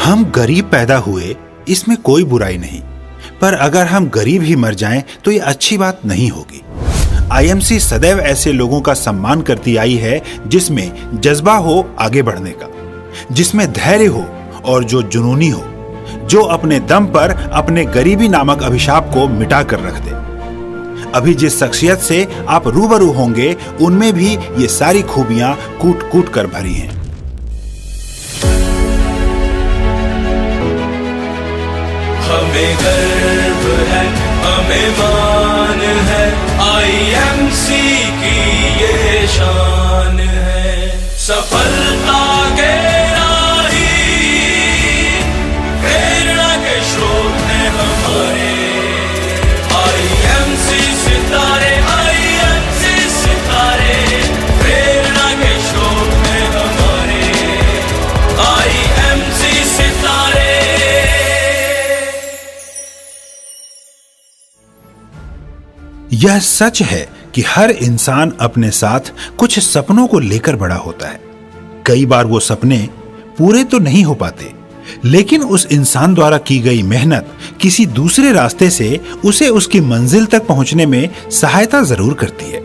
हम गरीब पैदा हुए, इसमें कोई बुराई नहीं, पर अगर हम गरीब ही मर जाएं तो ये अच्छी बात नहीं होगी। आईएमसी सदैव ऐसे लोगों का सम्मान करती आई है जिसमें जज्बा हो आगे बढ़ने का, जिसमें धैर्य हो और जो जुनूनी हो, जो अपने दम पर अपने गरीबी नामक अभिशाप को मिटा कर रख दे। अभी जिस शख्सियत से आप रूबरू होंगे उनमें भी ये सारी खूबियां कूट कूट कर भरी हैं। हमें गर्व है, हमें मान है, आईएमसी की ये शान है। सफलता के राही प्रेरणा के स्रोत हैं हमारे आईएमसी सितारे, आईएमसी सितारे, प्रेरणा के स्रोत हैं हमारे आईएमसी सितारे। यह सच है कि हर इंसान अपने साथ कुछ सपनों को लेकर बड़ा होता है। कई बार वो सपने पूरे तो नहीं हो पाते, लेकिन उस इंसान द्वारा की गई मेहनत किसी दूसरे रास्ते से उसे उसकी मंजिल तक पहुंचने में सहायता जरूर करती है।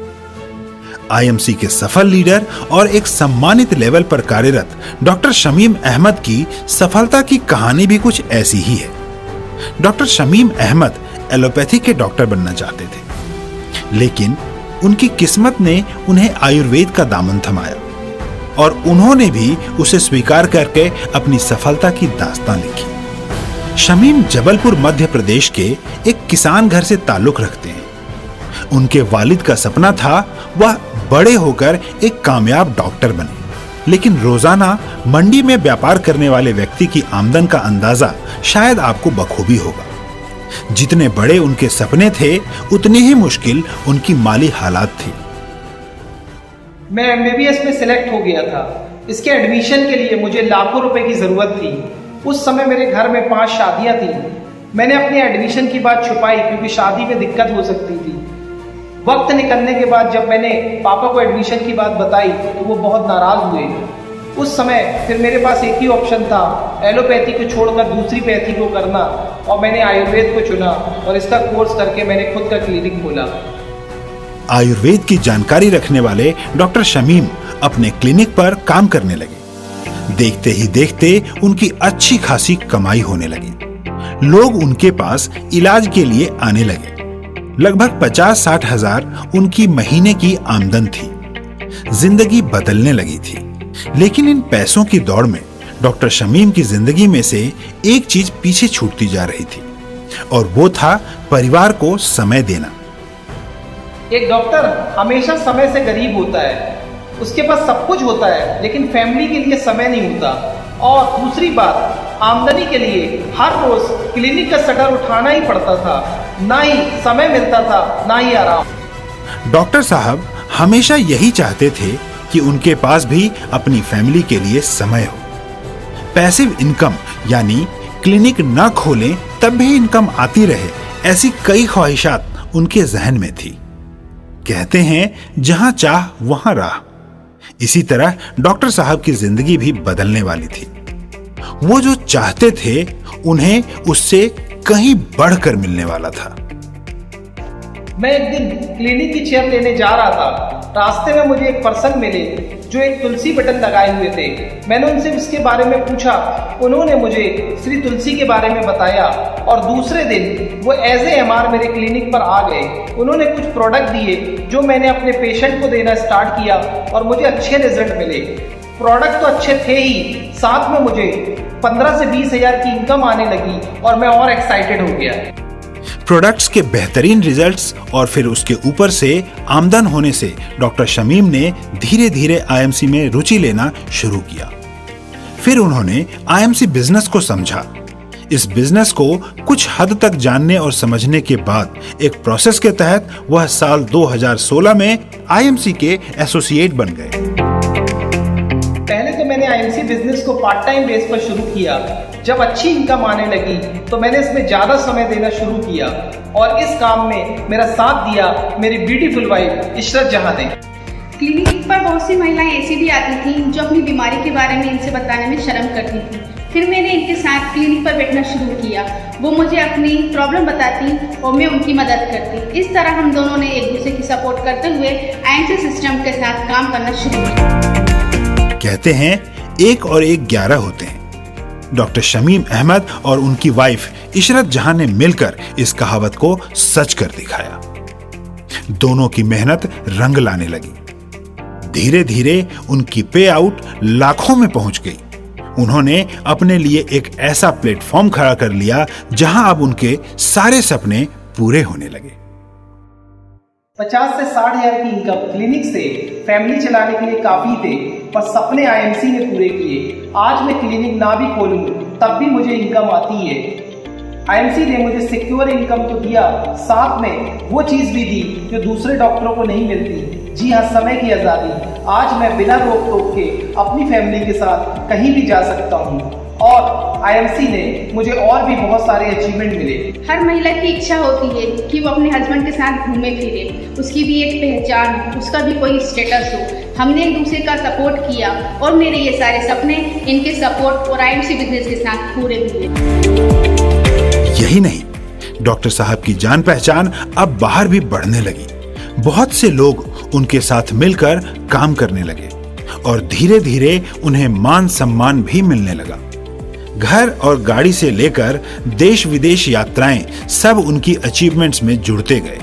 आईएमसी के सफल लीडर और एक सम्मानित लेवल पर कार्यरत डॉक्टर शमीम अहमद की सफलता की कहानी भी कुछ ऐसी ही है। डॉक्टर शमीम अहमद एलोपैथी के डॉक्टर बनना चाहते थे, लेकिन उनकी किस्मत ने उन्हें आयुर्वेद का दामन थमाया और उन्होंने भी उसे स्वीकार करके अपनी सफलता की दास्तान लिखी। शमीम जबलपुर मध्य प्रदेश के एक किसान घर से ताल्लुक रखते हैं। उनके वालिद का सपना था वह बड़े होकर एक कामयाब डॉक्टर बने, लेकिन रोजाना मंडी में व्यापार करने वाले व्यक्ति की आमदन का अंदाजा शायद आपको बखूबी होगा। जितने बड़े उनके सपने थे उतनी ही मुश्किल उनकी माली हालात थी। मैं एमबीबीएस में सिलेक्ट हो गया था। इसके एडमिशन के लिए मुझे लाखों रुपए की जरूरत थी। उस समय मेरे घर में 5 शादियां थी। मैंने अपनी एडमिशन की बात छुपाई क्योंकि शादी में दिक्कत हो सकती थी। वक्त निकलने के बाद जब मैंने पापा को एडमिशन की बात बताई तो वो बहुत नाराज हुए। उस समय फिर मेरे पास एक ही ऑप्शन था, एलोपैथी को छोड़कर दूसरी पैथी को करना, और मैंने आयुर्वेद को चुना और इसका कोर्स करके मैंने खुद का क्लिनिक खोला। आयुर्वेद की जानकारी रखने वाले डॉक्टर शमीम अपने क्लिनिक पर काम करने लगे। देखते ही देखते उनकी अच्छी खासी कमाई होने लगी। लोग उनके पास इलाज के लिए आने लगे। लगभग 50-60 हजार उनकी महीने की आमदन थी। जिंदगी बदलने लगी थी, लेकिन इन पैसों की दौड़ में डॉक्टर शमीम की जिंदगी में से एक चीज पीछे छूटती जा रही थी, और वो था परिवार को समय देना। एक डॉक्टर हमेशा समय से गरीब होता है। उसके पास सब कुछ होता है लेकिन फैमिली के लिए समय नहीं होता। और दूसरी बात, आमदनी के लिए हर रोज क्लिनिक का शटर उठाना ही पड़ता था। ना ही समय मिलता था, ना ही आराम। डॉक्टर साहब हमेशा यही चाहते थे कि उनके पास भी अपनी फैमिली के लिए समय हो। पैसिव इनकम यानी क्लिनिक न खोलें तब भी इनकम आती रहे, ऐसी कई ख्वाहिशात उनके जहन में थी। कहते हैं जहां चाह वहां राह। इसी तरह डॉक्टर साहब की जिंदगी भी बदलने वाली थी। वो जो चाहते थे उन्हें उससे कहीं बढ़कर मिलने वाला था। मैं एक दिन क्लिनिक की चेयर लेने जा रहा था। रास्ते में मुझे एक पर्सन मिले जो एक तुलसी बटन लगाए हुए थे। मैंने उनसे उसके बारे में पूछा। उन्होंने मुझे श्री तुलसी के बारे में बताया और दूसरे दिन वो एज ए एमआर मेरे क्लिनिक पर आ गए। उन्होंने कुछ प्रोडक्ट दिए जो मैंने अपने पेशेंट को देना स्टार्ट किया और मुझे अच्छे रिजल्ट मिले। प्रोडक्ट तो अच्छे थे ही, साथ में मुझे 15 से 20 हजार की इनकम आने लगी और मैं और एक्साइटेड हो गया। प्रोडक्ट्स के बेहतरीन रिजल्ट्स और फिर उसके ऊपर से आमदन होने से डॉक्टर शमीम ने धीरे धीरे आईएमसी में रुचि लेना शुरू किया। फिर उन्होंने आईएमसी बिजनेस को समझा। इस बिजनेस को कुछ हद तक जानने और समझने के बाद एक प्रोसेस के तहत वह साल 2016 में आईएमसी के एसोसिएट बन गए। पहले तो मैंने आईएमसी बिजनेस को पार्ट टाइम बेस पर शुरू किया। जब अच्छी इनकम आने लगी तो मैंने इसमें ज्यादा समय देना शुरू किया और इस काम में मेरा साथ दिया मेरी ब्यूटीफुल वाइफ इशरत जहां ने। क्लिनिक पर बहुत सी महिलाएं ऐसी भी आती थीं जो अपनी बीमारी के बारे में इनसे बताने में शर्म करती थी, फिर मैंने इनके साथ क्लिनिक पर बैठना शुरू किया। वो मुझे अपनी प्रॉब्लम बताती और मैं उनकी मदद करती। इस तरह हम दोनों ने एक दूसरे की सपोर्ट करते हुए IMC सिस्टम के साथ काम करना शुरू किया। कहते हैं 1 और 1 11 होते हैं। डॉक्टर शमीम अहमद और उनकी वाइफ इशरत जहां ने मिलकर इस कहावत को सच कर दिखाया। दोनों की मेहनत रंग लाने लगी। धीरे धीरे उनकी पे आउट लाखों में पहुंच गई। उन्होंने अपने लिए एक ऐसा प्लेटफॉर्म खड़ा कर लिया जहां अब उनके सारे सपने पूरे होने लगे। 50 से 60 हजार की इनकम क्लिनिक से फैमिली चलाने के लिए काफी थे, पर सपने IMC ने पूरे किए। आज मैं क्लिनिक ना भी खोलूं तब भी मुझे इनकम आती है। IMC ने मुझे सिक्योर इनकम तो दिया, साथ में वो चीज भी दी जो दूसरे डॉक्टरों को नहीं मिलती। जी हाँ, समय की आजादी। आज मैं बिना रोक टोक के अपनी फैमिली के साथ कहीं भी जा सकता हूँ और IMC ने मुझे और भी बहुत सारे अचीवमेंट मिले। हर महिला की इच्छा होती है कि वो अपने हस्बैंड के साथ घूमे फिरे, उसकी भी एक पहचान हो, उसका भी कोई स्टेटस हो। हमने एक दूसरे का सपोर्ट किया और मेरे ये सारे सपने इनके सपोर्ट और IMC बिजनेस के साथ पूरे हुए। यही नहीं, डॉक्टर साहब की जान पहचान अब बाहर भी बढ़ने लगी। बहुत से लोग उनके साथ मिलकर काम करने लगे और धीरे धीरे उन्हें मान सम्मान भी मिलने लगा। घर और गाड़ी से लेकर देश विदेश यात्राएं सब उनकी अचीवमेंट्स में जुड़ते गए।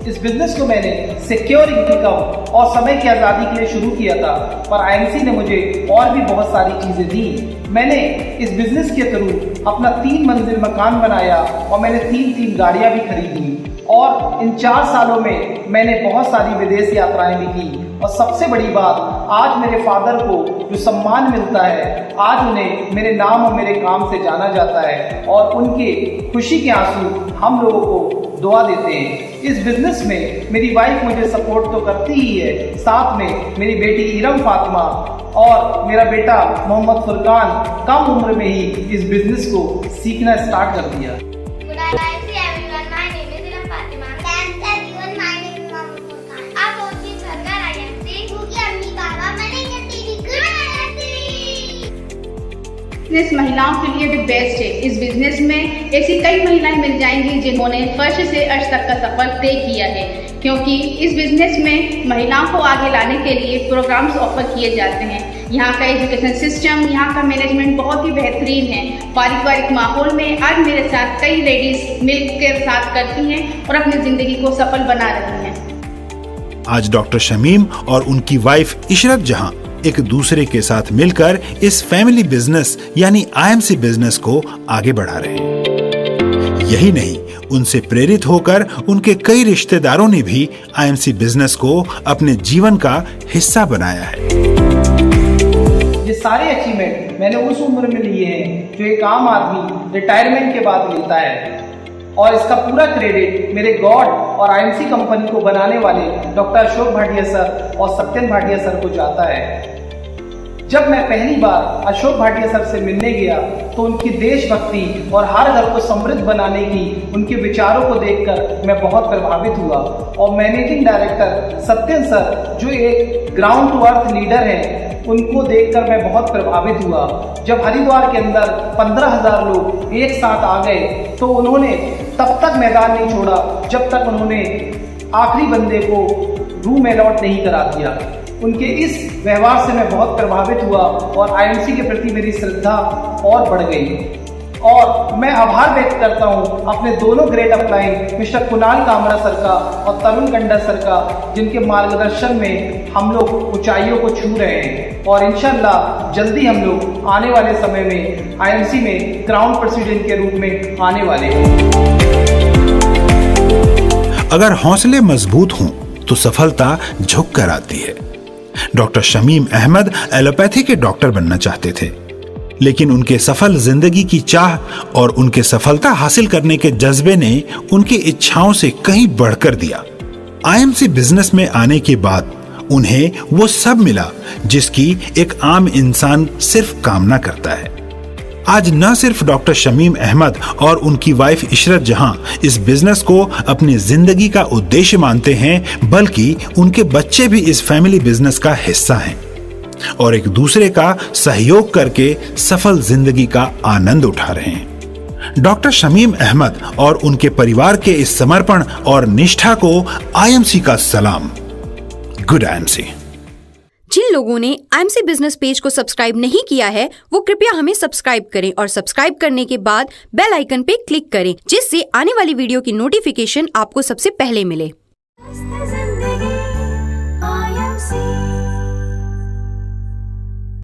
इस बिजनेस को मैंने सिक्योर इनकम और समय की आज़ादी के लिए शुरू किया था, पर IMC ने मुझे और भी बहुत सारी चीज़ें दी। मैंने इस बिजनेस के थ्रू अपना 3 मंजिल मकान बनाया और मैंने 3 गाड़ियाँ भी खरीदी और इन 4 सालों में मैंने बहुत सारी विदेश यात्राएं भी की। और सबसे बड़ी बात, आज मेरे फादर को जो सम्मान मिलता है, आज उन्हें मेरे नाम और मेरे काम से जाना जाता है और उनके खुशी के आंसू हम लोगों को दुआ देते हैं। इस बिजनेस में मेरी वाइफ मुझे सपोर्ट तो करती ही है, साथ में मेरी बेटी इरम फातिमा और मेरा बेटा मोहम्मद फुरकान कम उम्र में ही इस बिजनेस को सीखना स्टार्ट कर दिया। बिजनेस महिलाओं के लिए द बेस्ट है। इस बिजनेस में ऐसी कई महिलाएं मिल जाएंगी जिन्होंने फर्स्ट से अर्श तक का सफर तय किया है, क्योंकि इस बिजनेस में महिलाओं को आगे लाने के लिए प्रोग्राम्स ऑफर किए जाते हैं। यहाँ का एजुकेशन सिस्टम, यहाँ का मैनेजमेंट बहुत ही बेहतरीन है। पारिवारिक माहौल में आज मेरे साथ कई लेडीज मिलकर साथ करती हैं और अपनी जिंदगी को सफल बना रही हैं। आज डॉक्टर शमीम और उनकी वाइफ इशरत जहां एक दूसरे के साथ मिलकर इस फैमिली बिजनेस यानी IMC बिजनेस को आगे बढ़ा रहे हैं। यही नहीं, उनसे प्रेरित होकर उनके कई रिश्तेदारों ने भी IMC बिजनेस को अपने जीवन का हिस्सा बनाया है। ये सारे अचीवमेंट मैंने उस उम्र में लिए हैं जो एक आम आदमी रिटायरमेंट के बाद लेता है, और इसका पूरा क्रेडिट मेरे गॉड और IMC कंपनी को बनाने वाले डॉक्टर अशोक भाटिया सर और सत्यन भाटिया सर को जाता है। जब मैं पहली बार अशोक भाटिया सर से मिलने गया तो उनकी देशभक्ति और हर घर को समृद्ध बनाने की उनके विचारों को देखकर मैं बहुत प्रभावित हुआ। और मैनेजिंग डायरेक्टर सत्यन सर जो एक ग्राउंड टू अर्थ लीडर हैं, उनको देखकर मैं बहुत प्रभावित हुआ। जब हरिद्वार के अंदर 15,000 लोग एक साथ आ गए तो उन्होंने तब तक मैदान नहीं छोड़ा जब तक उन्होंने आखिरी बंदे को रूम अलॉट नहीं करा दिया। उनके इस व्यवहार से मैं बहुत प्रभावित हुआ और IMC के प्रति मेरी श्रद्धा और बढ़ गई। और मैं आभार व्यक्त करता हूं अपने दोनों great upline mister Kunal Kamra sir का और तरुण कंडा सर का, जिनके मार्गदर्शन में हम लोग ऊंचाइयों को छू रहे हैं। और इंशाल्लाह जल्दी हम लोग आने वाले समय में IMC में ग्राउंड प्रेसिडेंट के रूप में आने वाले हैं। अगर हौसले मजबूत हों तो सफलता झुक कर आती है। डॉक्टर शमीम अहमद एलोपैथी के डॉक्टर बनना चाहते थे, लेकिन उनके सफल जिंदगी की चाह और उनके सफलता हासिल करने के जज्बे ने उनकी इच्छाओं से कहीं बढ़कर दिया। IMC बिजनेस में आने के बाद उन्हें वो सब मिला जिसकी एक आम इंसान सिर्फ कामना करता है। आज न सिर्फ डॉक्टर शमीम अहमद और उनकी वाइफ इशरत जहां इस बिजनेस को अपनी जिंदगी का उद्देश्य मानते हैं, बल्कि उनके बच्चे भी इस फैमिली बिजनेस का हिस्सा हैं। और एक दूसरे का सहयोग करके सफल जिंदगी का आनंद उठा रहे हैं। डॉक्टर शमीम अहमद और उनके परिवार के इस समर्पण और निष्ठा को आईएमसी का सलाम। Good IMC. जिन लोगों ने आईएमसी बिजनेस पेज को सब्सक्राइब नहीं किया है वो कृपया हमें सब्सक्राइब करें और सब्सक्राइब करने के बाद बेल आइकन पे क्लिक करें जिससे आने वाली वीडियो की नोटिफिकेशन आपको सबसे पहले मिले।